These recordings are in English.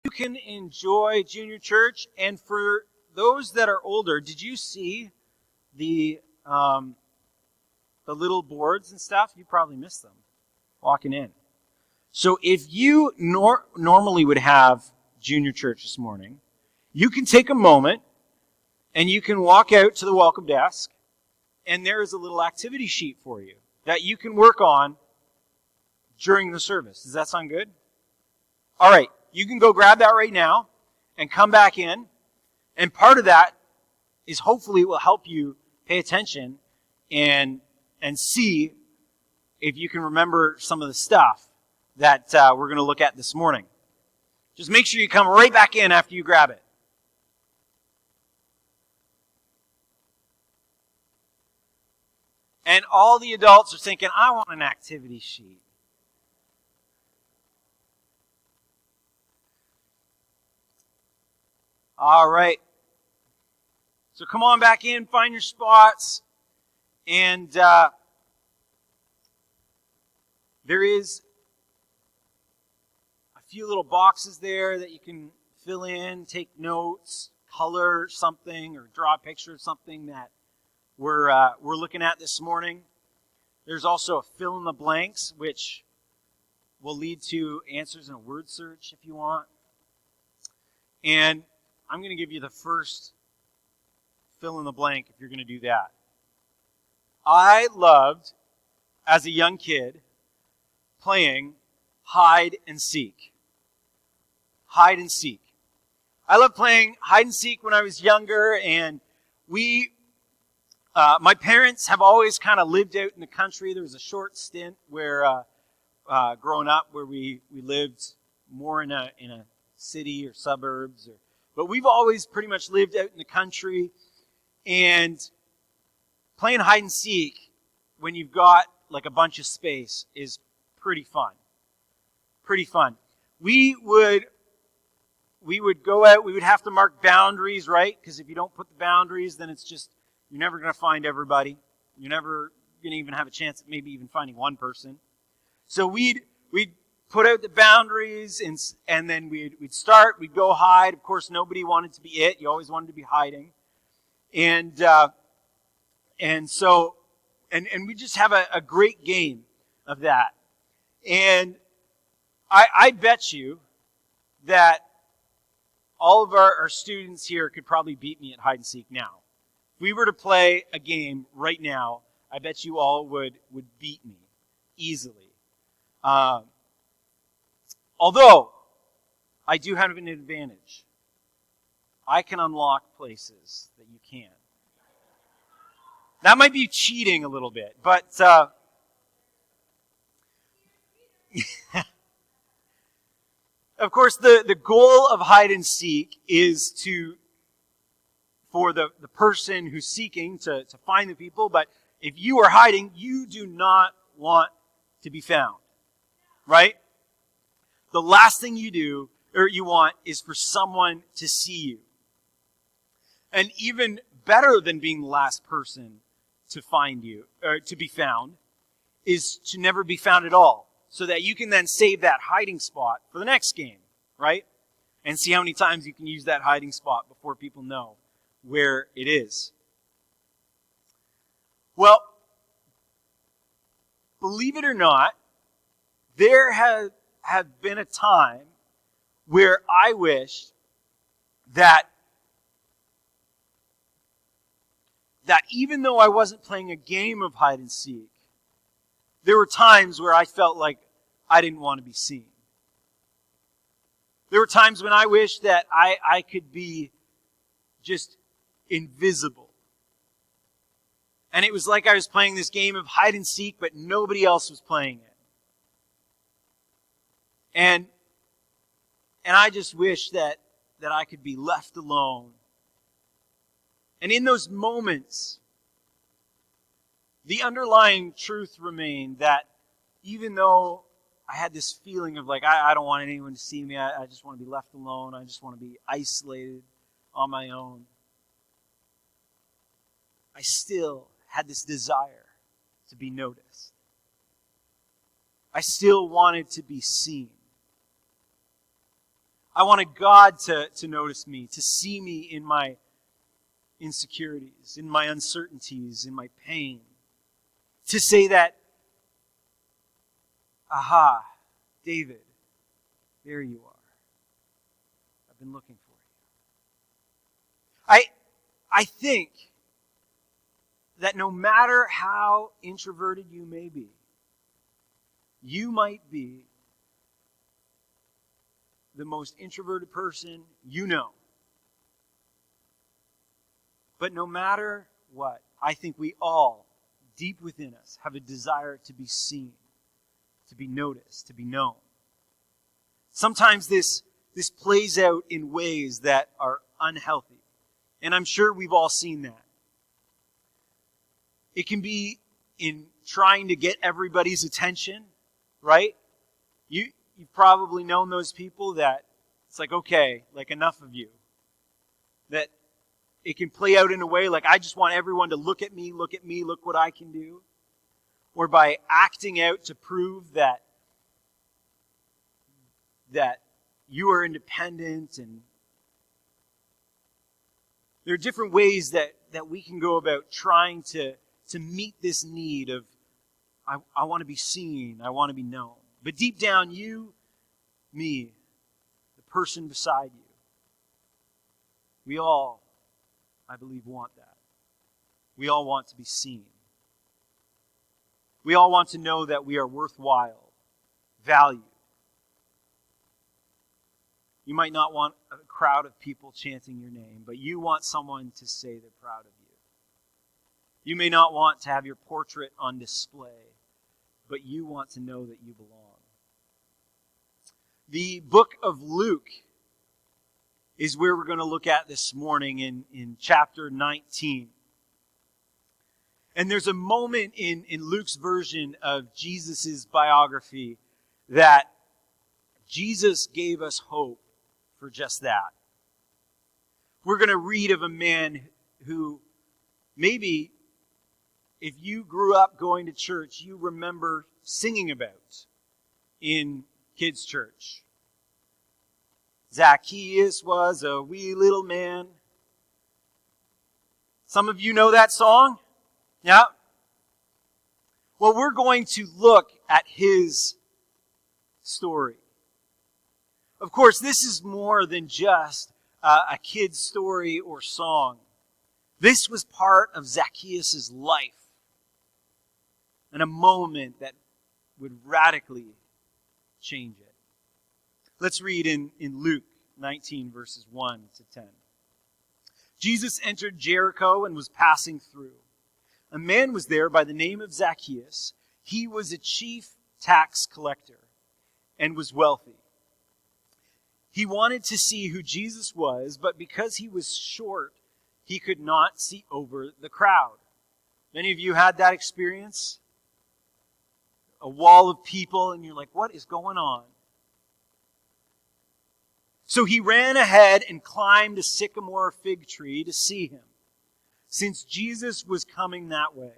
You can enjoy junior church, and for those that are older, did you see the little boards and stuff? You probably missed them walking in. So if you normally would have junior church this morning, you can take a moment and you can walk out to the welcome desk, and there is a little activity sheet for you that you can work on during the service. Does that sound good? All right, you can go grab that right now and come back in. And part of that is hopefully it will help you pay attention and see if you can remember some of the stuff that we're going to look at this morning. Just make sure you come right back in after you grab it. And all the adults are thinking, I want an activity sheet. All right. So come on back in, find your spots, and there is a few little boxes there that you can fill in, take notes, color something, or draw a picture of something that we're looking at this morning. There's also a fill in the blanks, which will lead to answers in a word search if you want. And I'm going to give you the first fill in the blank if you're going to do that. I loved, as a young kid, playing hide and seek. Hide and seek. I loved playing hide and seek when I was younger, and my parents have always kind of lived out in the country. There was a short stint where, growing up, where we lived more in a city or suburbs, but we've always pretty much lived out in the country. And playing hide and seek when you've got like a bunch of space is pretty fun. Pretty fun. We would go out, we would have to mark boundaries, right? Because if you don't put the boundaries, then it's just, you're never going to find everybody. You're never going to even have a chance at maybe even finding one person. So we'd put out the boundaries, and then we'd start, we'd go hide. Of course, nobody wanted to be it. You always wanted to be hiding. And we just have a great game of that. And I bet you that all of our students here could probably beat me at hide and seek now. If we were to play a game right now, I bet you all would beat me easily. Although, I do have an advantage. I can unlock places that you can't. That might be cheating a little bit, but of course the goal of hide and seek is for the person who's seeking to find the people, but if you are hiding, you do not want to be found. Right? The last thing you want is for someone to see you. And even better than being the last person to find you, or to be found, is to never be found at all. So that you can then save that hiding spot for the next game, right? And see how many times you can use that hiding spot before people know where it is. Well, believe it or not, there have been a time where I wished that even though I wasn't playing a game of hide and seek, there were times where I felt like I didn't want to be seen. There were times when I wished that I could be just invisible. And it was like I was playing this game of hide and seek, but nobody else was playing it. And I just wish that I could be left alone. And in those moments, the underlying truth remained that even though I had this feeling of like, I don't want anyone to see me, I just want to be left alone, I just want to be isolated on my own, I still had this desire to be noticed. I still wanted to be seen. I wanted God to notice me, to see me in my insecurities, in my uncertainties, in my pain. To say that, aha, David, there you are. I've been looking for you. I think that no matter how introverted you may be, you might be the most introverted person you know. But no matter what, I think we all, deep within us, have a desire to be seen, to be noticed, to be known. Sometimes this plays out in ways that are unhealthy. And I'm sure we've all seen that. It can be in trying to get everybody's attention, right? You've probably known those people that it's like, okay, like enough of you. That it can play out in a way like, I just want everyone to look at me, look what I can do. Or by acting out to prove that you are independent. And there are different ways that we can go about trying to meet this need of, I want to be seen, I want to be known. But deep down, you, me, the person beside you, we all, I believe, want that. We all want to be seen. We all want to know that we are worthwhile, valued. You might not want a crowd of people chanting your name, but you want someone to say they're proud of you. You may not want to have your portrait on display, but you want to know that you belong. The book of Luke is where we're going to look at this morning in chapter 19. And there's a moment in Luke's version of Jesus' biography that Jesus gave us hope for just that. We're going to read of a man who maybe, if you grew up going to church, you remember singing about in kids' church. Zacchaeus was a wee little man. Some of you know that song? Yeah? Well, we're going to look at his story. Of course, this is more than just a kid's story or song. This was part of Zacchaeus' life. And a moment that would radically change it. Let's read in Luke 19, verses 1 to 10. Jesus entered Jericho and was passing through. A man was there by the name of Zacchaeus. He was a chief tax collector and was wealthy. He wanted to see who Jesus was, but because he was short, he could not see over the crowd. Many of you had that experience? A wall of people, and you're like, what is going on? So he ran ahead and climbed a sycamore fig tree to see him, since Jesus was coming that way.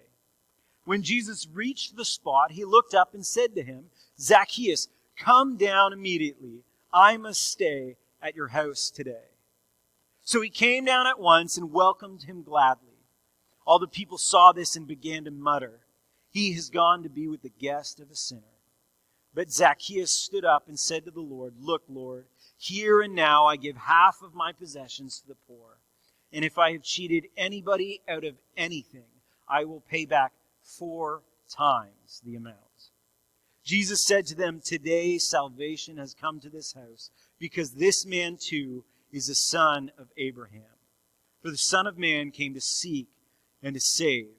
When Jesus reached the spot, he looked up and said to him, Zacchaeus, come down immediately. I must stay at your house today. So he came down at once and welcomed him gladly. All the people saw this and began to mutter, he has gone to be with the guest of a sinner. But Zacchaeus stood up and said to the Lord, look, Lord, here and now I give half of my possessions to the poor. And if I have cheated anybody out of anything, I will pay back 4 times the amount. Jesus said to them, today salvation has come to this house, because this man too is a son of Abraham. For the Son of Man came to seek and to save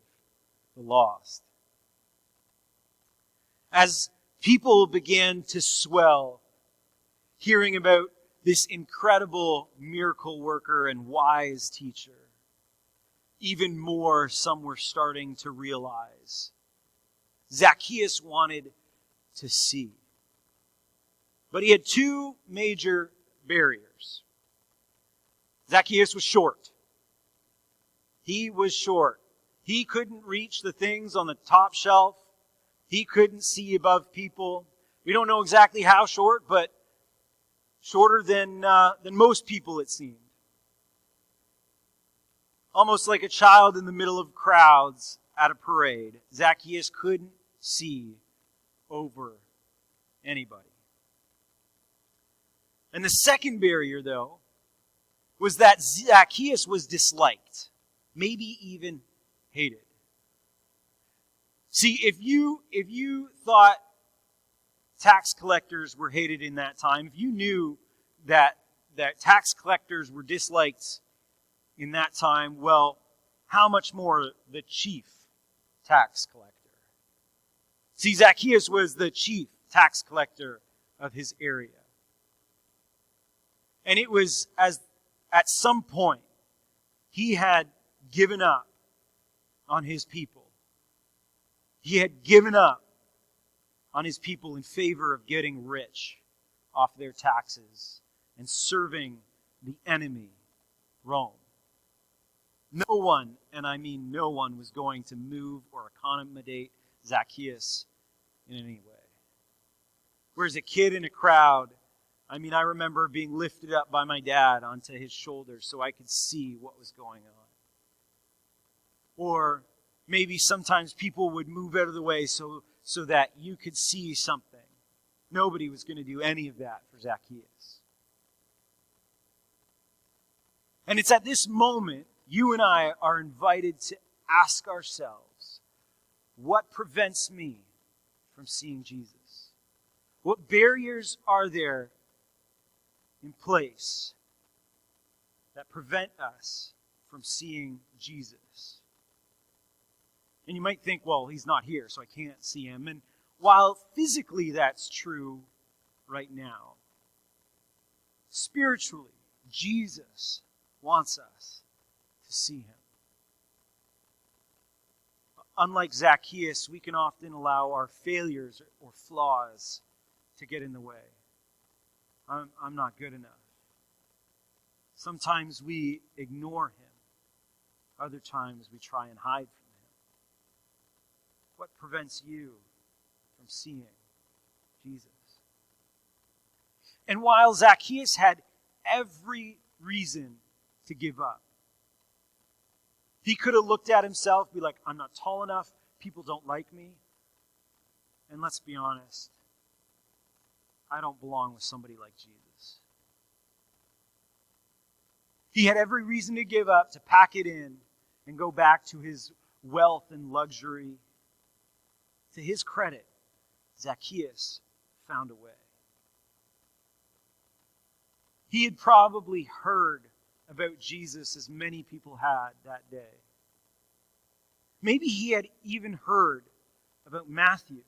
the lost. As people began to swell, hearing about this incredible miracle worker and wise teacher, even more some were starting to realize Zacchaeus wanted to see. But he had 2 major barriers. Zacchaeus was short. He was short. He couldn't reach the things on the top shelf. He couldn't see above people. We don't know exactly how short, but Shorter than most people, it seemed. Almost like a child in the middle of crowds at a parade. Zacchaeus couldn't see over anybody. And the second barrier, though, was that Zacchaeus was disliked, maybe even hated. See, if you thought tax collectors were hated in that time, if you knew that tax collectors were disliked in that time, well, how much more the chief tax collector? See, Zacchaeus was the chief tax collector of his area. And it was as at some point he had given up on his people. He had given up on his people in favor of getting rich off their taxes and serving the enemy, Rome. No one, and I mean no one, was going to move or accommodate Zacchaeus in any way. Whereas a kid in a crowd, I remember being lifted up by my dad onto his shoulders so I could see what was going on. Or maybe sometimes people would move out of the way so that you could see something. Nobody was going to do any of that for Zacchaeus. And it's at this moment you and I are invited to ask ourselves, what prevents me from seeing Jesus? What barriers are there in place that prevent us from seeing Jesus? And you might think, well, he's not here, so I can't see him. And while physically that's true right now, spiritually, Jesus wants us to see him. Unlike Zacchaeus, we can often allow our failures or flaws to get in the way. I'm not good enough. Sometimes we ignore him. Other times we try and hide from him. What prevents you from seeing Jesus? And while Zacchaeus had every reason to give up, he could have looked at himself, be like, I'm not tall enough, people don't like me. And let's be honest, I don't belong with somebody like Jesus. He had every reason to give up, to pack it in, and go back to his wealth and luxury. To his credit, Zacchaeus found a way. He had probably heard about Jesus as many people had that day. Maybe he had even heard about Matthew,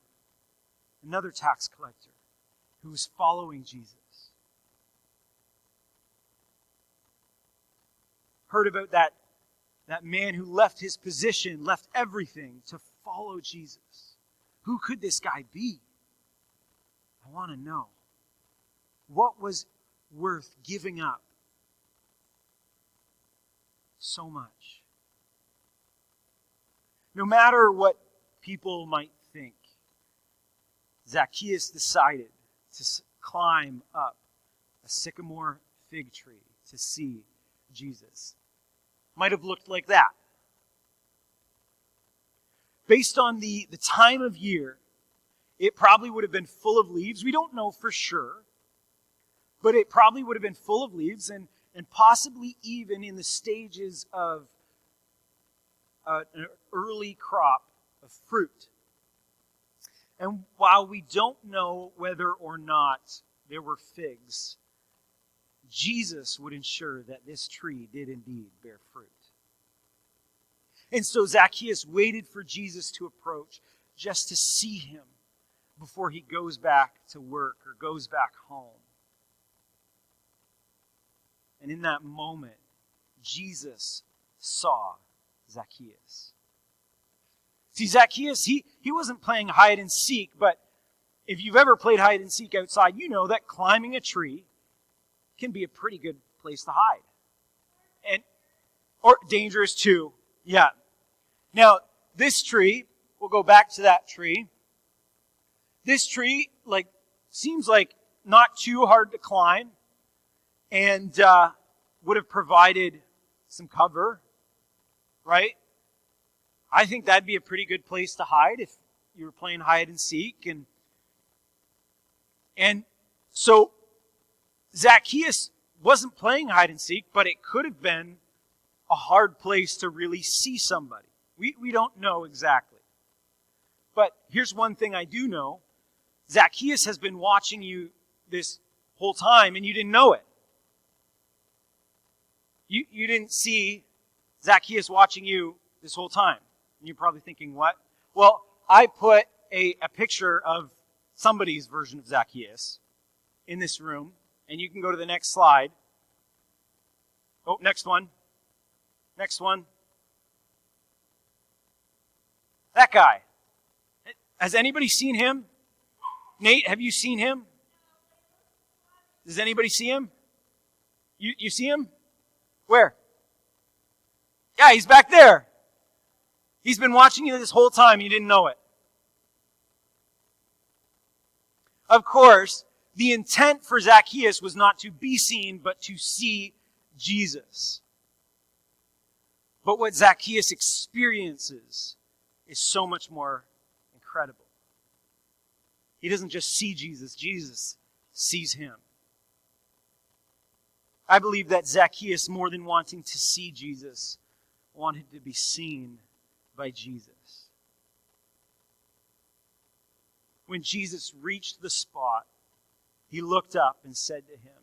another tax collector who was following Jesus. Heard about that man who left his position, left everything to follow Jesus. Who could this guy be? I want to know. What was worth giving up so much? No matter what people might think, Zacchaeus decided to climb up a sycamore fig tree to see Jesus. Might have looked like that. Based on the time of year, it probably would have been full of leaves. We don't know for sure. But it probably would have been full of leaves and possibly even in the stages of an early crop of fruit. And while we don't know whether or not there were figs, Jesus would ensure that this tree did indeed bear fruit. And so Zacchaeus waited for Jesus to approach just to see him before he goes back to work or goes back home. And in that moment, Jesus saw Zacchaeus. See, Zacchaeus, he wasn't playing hide and seek, but if you've ever played hide and seek outside, you know that climbing a tree can be a pretty good place to hide. Or dangerous too. Yeah. Now, this tree, we'll go back to that tree. This tree, seems like not too hard to climb. and would have provided some cover, right? I think that'd be a pretty good place to hide if you were playing hide and seek. And so Zacchaeus wasn't playing hide and seek, but it could have been a hard place to really see somebody. We don't know exactly. But here's one thing I do know. Zacchaeus has been watching you this whole time, and you didn't know it. You didn't see Zacchaeus watching you this whole time. And you're probably thinking, what? Well, I put a picture of somebody's version of Zacchaeus in this room, and you can go to the next slide. Oh, next one. Next one. That guy. Has anybody seen him? Nate, have you seen him? Does anybody see him? You see him? Where? Yeah, he's back there. He's been watching you this whole time. You didn't know it. Of course, the intent for Zacchaeus was not to be seen, but to see Jesus. But what Zacchaeus experiences is so much more incredible. He doesn't just see Jesus, Jesus sees him. I believe that Zacchaeus, more than wanting to see Jesus, wanted to be seen by Jesus. When Jesus reached the spot, he looked up and said to him,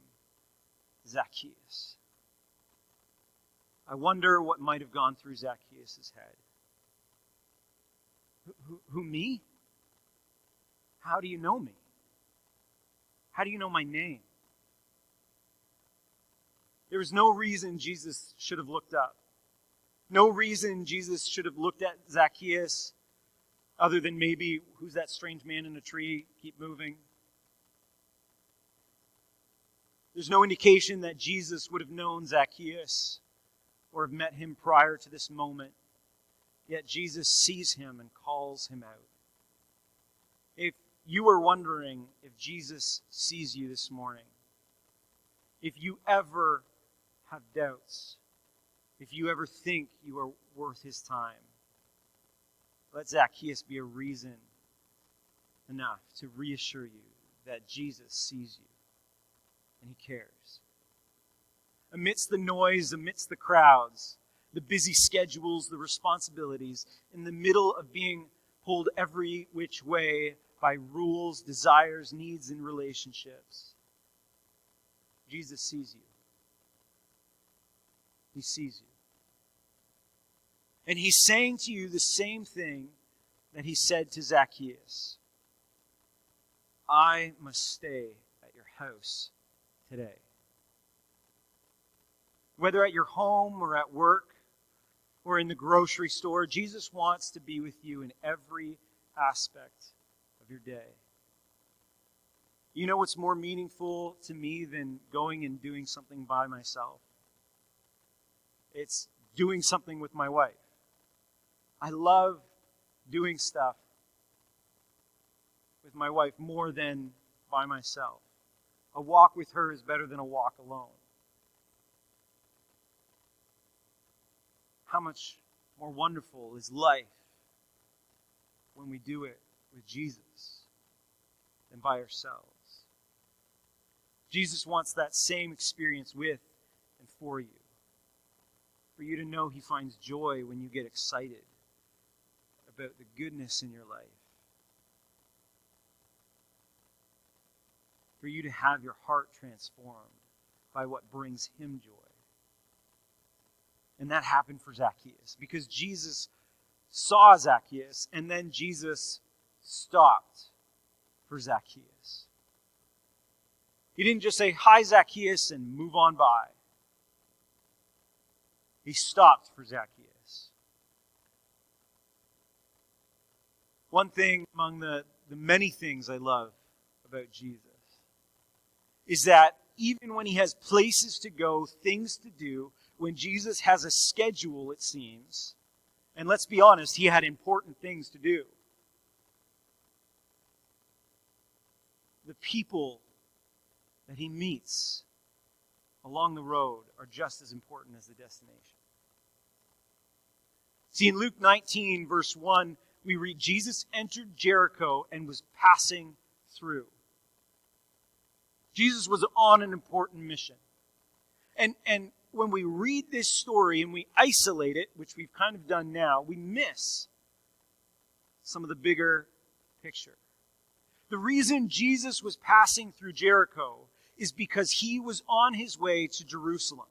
Zacchaeus. I wonder what might have gone through Zacchaeus' head. Who, me? How do you know me? How do you know my name? There was no reason Jesus should have looked up. No reason Jesus should have looked at Zacchaeus other than maybe, who's that strange man in a tree? Keep moving. There's no indication that Jesus would have known Zacchaeus or have met him prior to this moment. Yet Jesus sees him and calls him out. If you are wondering if Jesus sees you this morning, if you ever have doubts, if you ever think you are worth his time, let Zacchaeus be a reason enough to reassure you that Jesus sees you and he cares. Amidst the noise, amidst the crowds, the busy schedules, the responsibilities, in the middle of being pulled every which way by rules, desires, needs, and relationships, Jesus sees you. He sees you. And he's saying to you the same thing that he said to Zacchaeus. I must stay at your house today. Whether at your home or at work or in the grocery store, Jesus wants to be with you in every aspect of your day. You know what's more meaningful to me than going and doing something by myself? It's doing something with my wife. I love doing stuff with my wife more than by myself. A walk with her is better than a walk alone. How much more wonderful is life when we do it with Jesus than by ourselves? Jesus wants that same experience with and for you. For you to know he finds joy when you get excited about the goodness in your life. For you to have your heart transformed by what brings him joy. And that happened for Zacchaeus because Jesus saw Zacchaeus and then Jesus stopped for Zacchaeus. He didn't just say, hi, Zacchaeus, and move on by. He stopped for Zacchaeus. One thing among the many things I love about Jesus is that even when he has places to go, things to do, when Jesus has a schedule, it seems, and let's be honest, he had important things to do. The people that he meets along the road are just as important as the destination. See, in Luke 19, verse 1, we read, Jesus entered Jericho and was passing through. Jesus was on an important mission. And when we read this story and we isolate it, which we've kind of done now, we miss some of the bigger picture. The reason Jesus was passing through Jericho is because he was on his way to Jerusalem,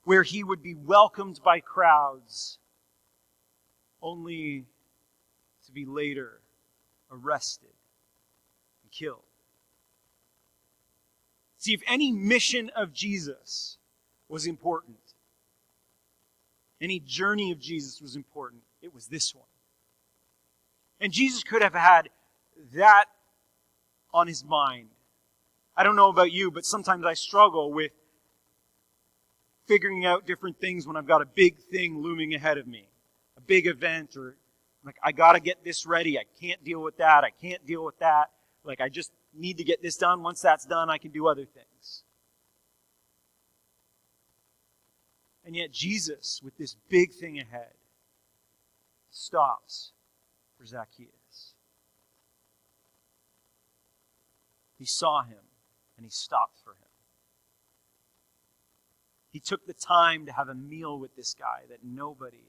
where he would be welcomed by crowds, only to be later arrested and killed. See, if any mission of Jesus was important, any journey of Jesus was important, it was this one. And Jesus could have had that on his mind. I don't know about you, but sometimes I struggle with figuring out different things when I've got a big thing looming ahead of me. A big event, or like, I got to get this ready. I can't deal with that. I can't deal with that. Like, I just need to get this done. Once that's done, I can do other things. And yet Jesus, with this big thing ahead, stops for Zacchaeus. He saw him and he stopped for him. He took the time to have a meal with this guy that nobody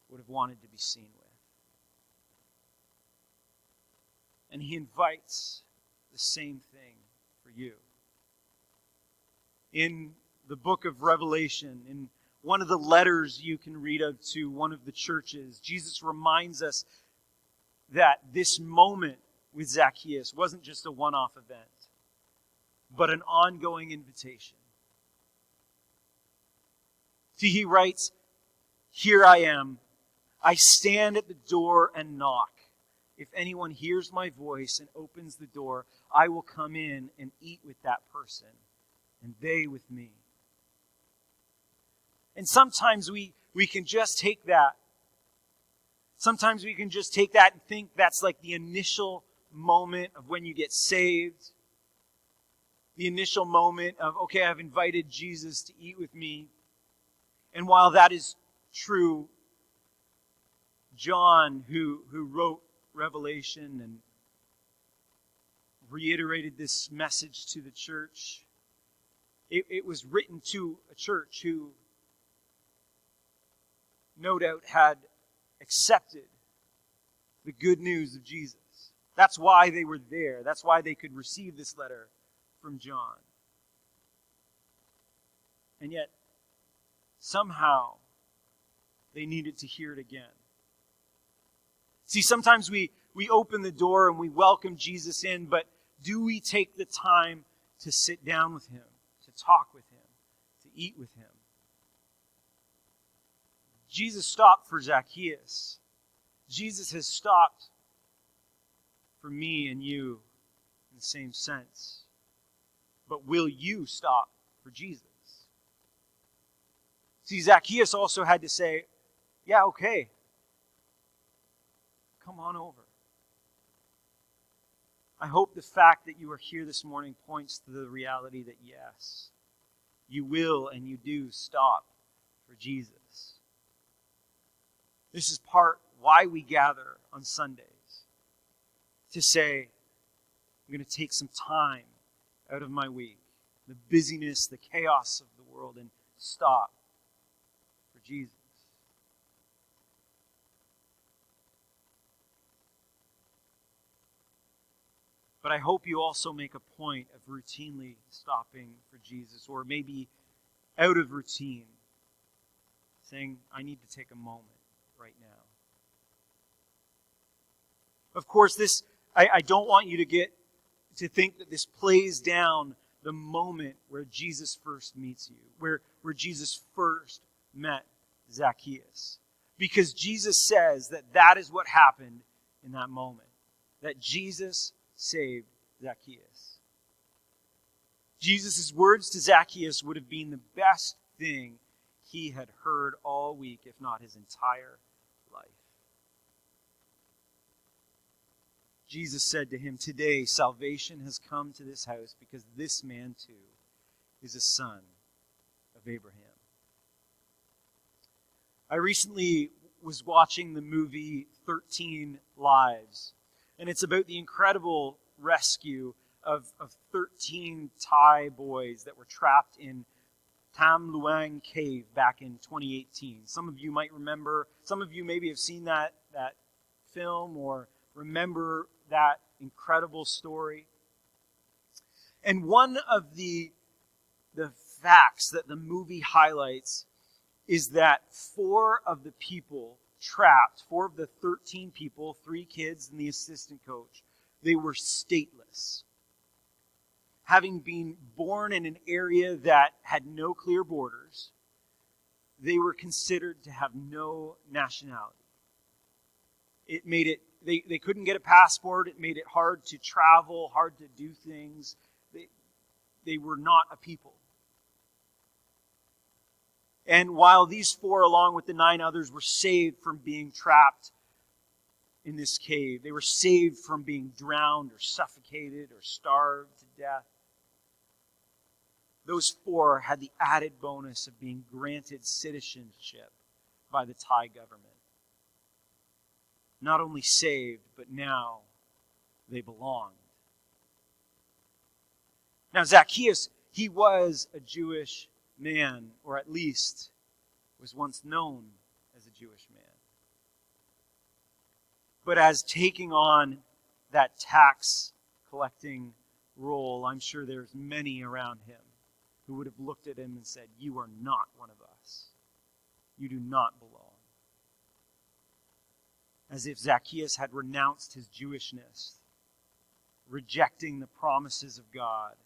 would have wanted to be seen with. And he invites the same thing for you. In the book of Revelation, in one of the letters you can read of to one of the churches, Jesus reminds us that this moment with Zacchaeus wasn't just a one-off event, but an ongoing invitation. See, he writes, "Here I am. I stand at the door and knock. If anyone hears my voice and opens the door, I will come in and eat with that person, and they with me." And sometimes we can just take that. Sometimes we can just take that and think that's like the initial moment of when you get saved. The initial moment of, okay, I've invited Jesus to eat with me. And while that is true, John, who wrote Revelation and reiterated this message to the church, it was written to a church who no doubt had accepted the good news of Jesus. That's why they were there. That's why they could receive this letter from John. And yet, somehow, they needed to hear it again. See, sometimes we open the door and we welcome Jesus in, but do we take the time to sit down with him, to talk with him, to eat with him? Jesus stopped for Zacchaeus. Jesus has stopped for me and you in the same sense. But will you stop for Jesus? See, Zacchaeus also had to say, yeah, okay, come on over. I hope the fact that you are here this morning points to the reality that yes, you will and you do stop for Jesus. This is part why we gather on Sundays. To say, I'm going to take some time out of my week, the busyness, the chaos of the world, and stop for Jesus. But I hope you also make a point of routinely stopping for Jesus, or maybe out of routine, saying, I need to take a moment right now. Of course, I don't want you to think that this plays down the moment where Jesus first meets you, where Jesus first met Zacchaeus. Because Jesus says that is what happened in that moment. That Jesus saved Zacchaeus. Jesus' words to Zacchaeus would have been the best thing he had heard all week, if not his entire life. Jesus said to him, "Today salvation has come to this house because this man too is a son of Abraham. I recently was watching the movie 13 Lives, and it's about the incredible rescue of 13 Thai boys that were trapped in Tam Luang Cave back in 2018. Some of you might remember, some of you maybe have seen that film or remember that incredible story. And one of the facts that the movie highlights is that 4 of the people trapped, 4 of the 13 people, 3 kids and the assistant coach, they were stateless. Having been born in an area that had no clear borders, they were considered to have no nationality. It made it, they couldn't get a passport. It made it hard to travel, hard to do things. They were not a people. And while these 4, along with the 9 others, were saved from being trapped in this cave, they were saved from being drowned or suffocated or starved to death, those 4 had the added bonus of being granted citizenship by the Thai government. Not only saved, but now they belonged. Now Zacchaeus, he was a Jewish man, or at least was once known as a Jewish man. But as taking on that tax collecting role, I'm sure there's many around him who would have looked at him and said, "You are not one of us. You do not belong." As if Zacchaeus had renounced his Jewishness, rejecting the promises of God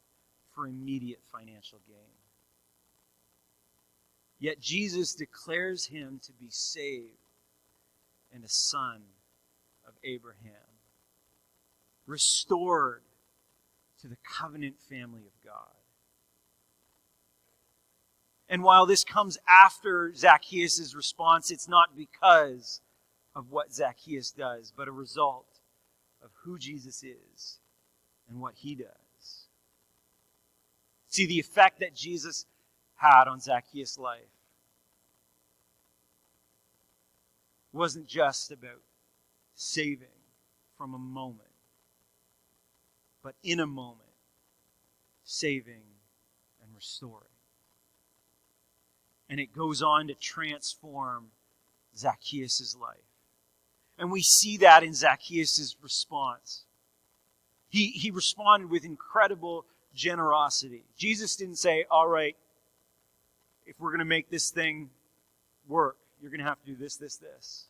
for immediate financial gain. Yet Jesus declares him to be saved and a son of Abraham, restored to the covenant family of God. And while this comes after Zacchaeus' response, it's not because of what Zacchaeus does, but a result of who Jesus is and what he does. See, the effect that Jesus had on Zacchaeus' life wasn't just about saving from a moment, but in a moment, saving and restoring. And it goes on to transform Zacchaeus' life. And we see that in Zacchaeus' response. He responded with incredible generosity. Jesus didn't say, all right, if we're going to make this thing work, you're going to have to do this, this, this.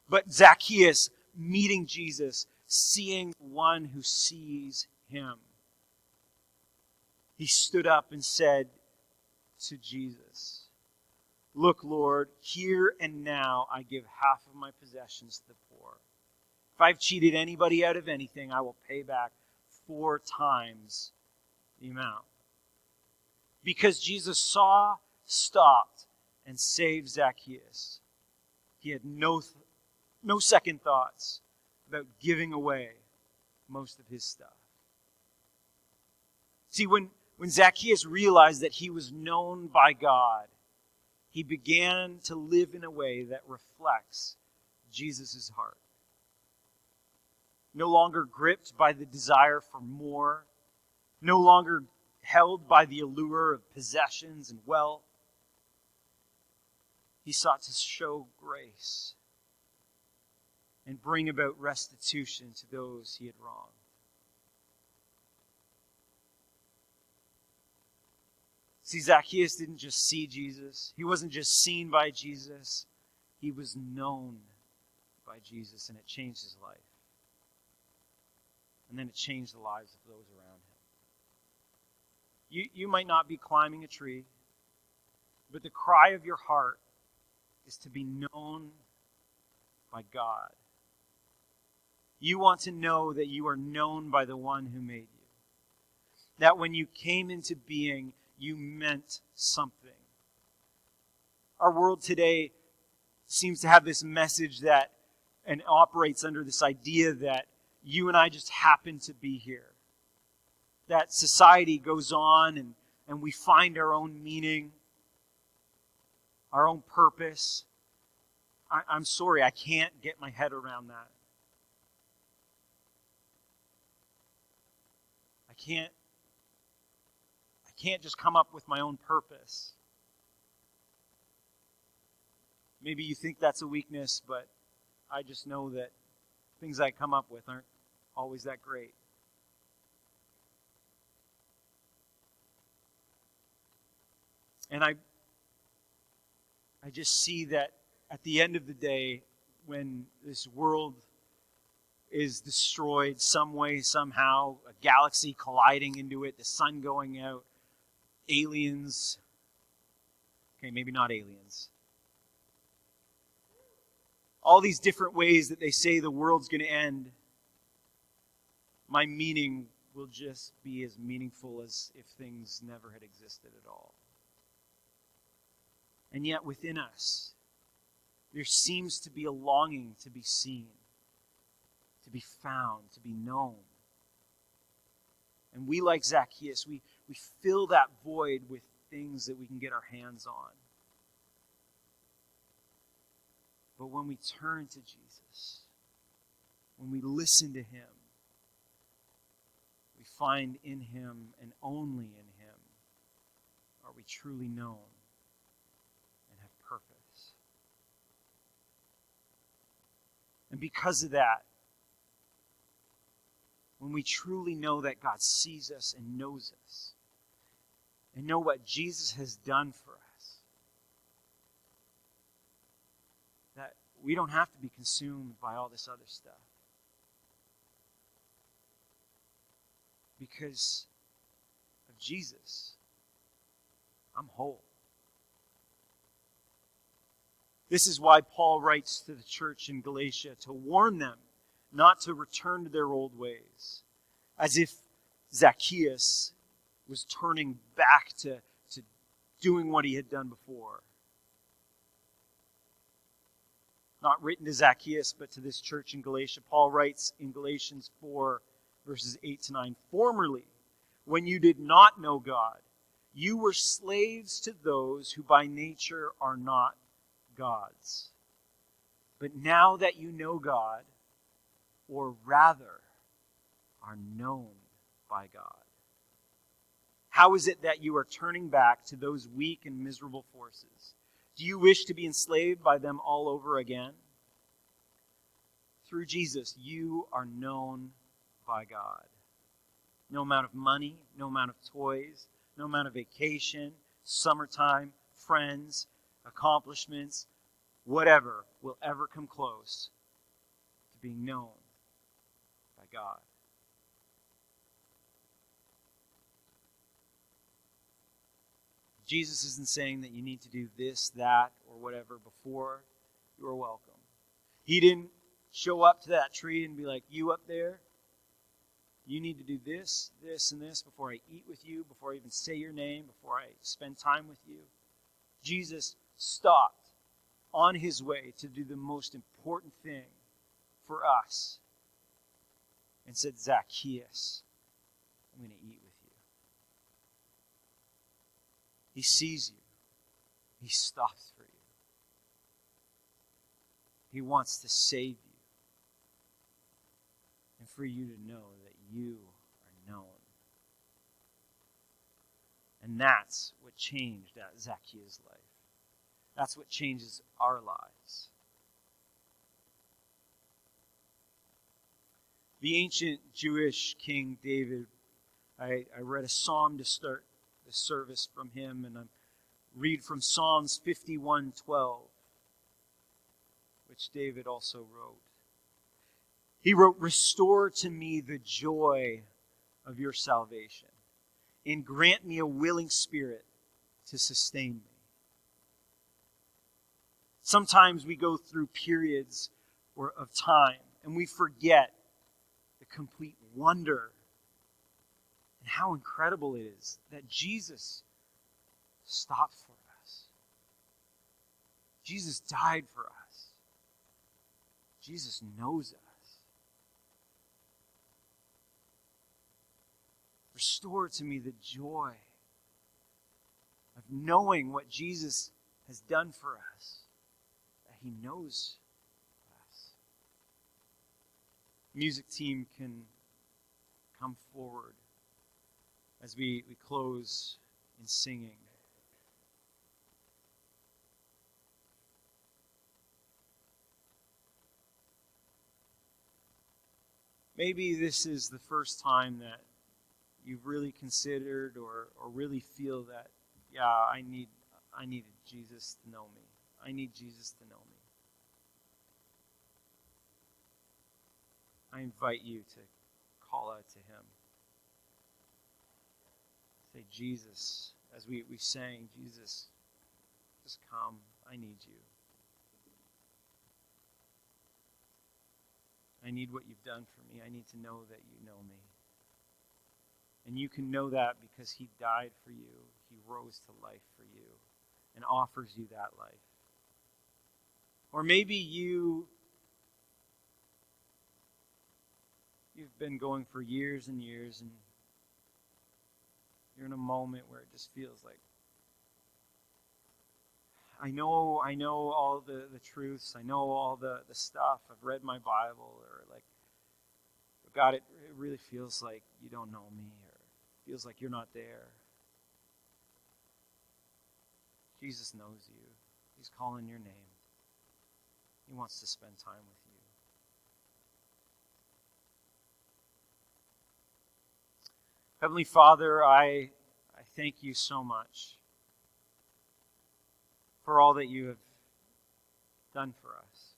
But Zacchaeus, meeting Jesus, seeing one who sees him, he stood up and said to Jesus, "Look, Lord, here and now I give half of my possessions to the poor. If I've cheated anybody out of anything, I will pay back 4 times the amount." Because Jesus saw, stopped, and saved Zacchaeus, he had no second thoughts about giving away most of his stuff. See, when Zacchaeus realized that he was known by God, he began to live in a way that reflects Jesus' heart. No longer gripped by the desire for more, no longer held by the allure of possessions and wealth, he sought to show grace and bring about restitution to those he had wronged. See, Zacchaeus didn't just see Jesus. He wasn't just seen by Jesus. He was known by Jesus, and it changed his life. And then it changed the lives of those around him. You might not be climbing a tree, but the cry of your heart is to be known by God. You want to know that you are known by the one who made you. That when you came into being, you meant something. Our world today seems to have this message that, and operates under this idea that you and I just happen to be here. That society goes on and and we find our own meaning, our own purpose. I'm sorry, I can't get my head around that. I can't just come up with my own purpose. Maybe you think that's a weakness, but I just know that things I come up with aren't always that great. And I just see that at the end of the day, when this world is destroyed some way, somehow, a galaxy colliding into it, the sun going out, aliens, okay, maybe not aliens, all these different ways that they say the world's going to end, my meaning will just be as meaningful as if things never had existed at all. And yet within us, there seems to be a longing to be seen, to be found, to be known. And we, like Zacchaeus, we fill that void with things that we can get our hands on. But when we turn to Jesus, when we listen to Him, we find in Him and only in Him are we truly known and have purpose. And because of that, when we truly know that God sees us and knows us, and know what Jesus has done for us, that we don't have to be consumed by all this other stuff. Because of Jesus, I'm whole. This is why Paul writes to the church in Galatia to warn them not to return to their old ways, as if Zacchaeus was turning back to doing what he had done before. Not written to Zacchaeus, but to this church in Galatia. Paul writes in Galatians 4, verses 8 to 9, "Formerly, when you did not know God, you were slaves to those who by nature are not God's. But now that you know God, or rather, are known by God, how is it that you are turning back to those weak and miserable forces? Do you wish to be enslaved by them all over again? Through Jesus, you are known by God. No amount of money, no amount of toys, no amount of vacation, summertime, friends, accomplishments, whatever will ever come close to being known by God. Jesus isn't saying that you need to do this, that, or whatever before you are welcome. He didn't show up to that tree and be like, you up there, you need to do this, this, and this before I eat with you, before I even say your name, before I spend time with you. Jesus stopped on his way to do the most important thing for us and said, Zacchaeus, I'm going to eat with you. He sees you. He stops for you. He wants to save you and for you to know that you are known. And that's what changed Zacchaeus' life. That's what changes our lives. The ancient Jewish King David, I read a psalm to start the service from him, and I read from Psalms 51:12, which David also wrote. He wrote, "Restore to me the joy of your salvation, and grant me a willing spirit to sustain me." Sometimes we go through periods of time, and we forget the complete wonder and how incredible it is that Jesus stopped for us. Jesus died for us. Jesus knows us. Restore to me the joy knowing what Jesus has done for us, that he knows us. Music team can come forward as we close in singing. Maybe this is the first time that you've really considered or really feel that, yeah, I needed Jesus to know me. I need Jesus to know me. I invite you to call out to him. Say, Jesus, as we sang, Jesus, just come. I need you. I need what you've done for me. I need to know that you know me. And you can know that because he died for you. He rose to life for you and offers you that life. Or maybe you've been going for years and years, and you're in a moment where it just feels like, I know all the truths. I know all the stuff. I've read my Bible, or like, but God, it really feels like you don't know me, or feels like you're not there. Jesus knows you. He's calling your name. He wants to spend time with you. Heavenly Father, I thank you so much for all that you have done for us.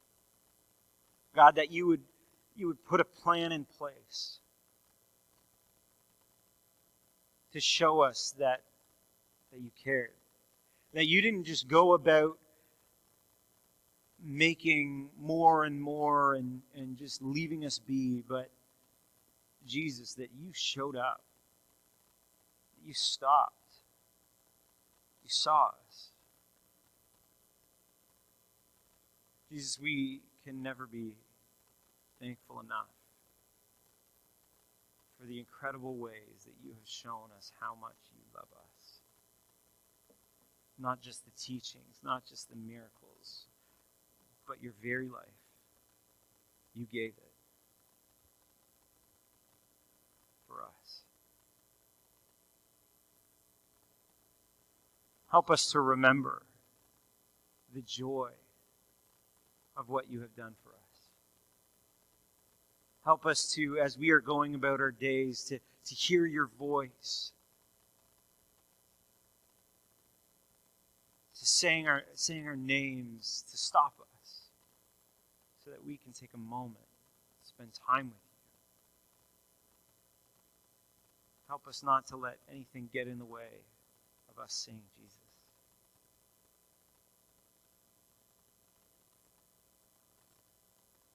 God, that you would put a plan in place to show us that you cared. That you didn't just go about making more and more and just leaving us be, but Jesus, that you showed up. You stopped. You saw us. Jesus, we can never be thankful enough for the incredible ways that you have shown us how much you love us. Not just the teachings, not just the miracles, but your very life. You gave it for us. Help us to remember the joy of what you have done for us. Help us to, as we are going about our days, to hear your voice, to saying our names, to stop us, so that we can take a moment to spend time with you. Help us not to let anything get in the way of us seeing Jesus.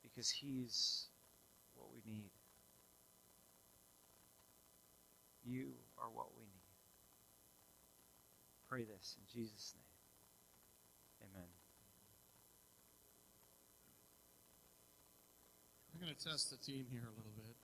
Because he's what we need. You are what we need. Pray this in Jesus' name. Amen. I'm going to test the team here a little bit.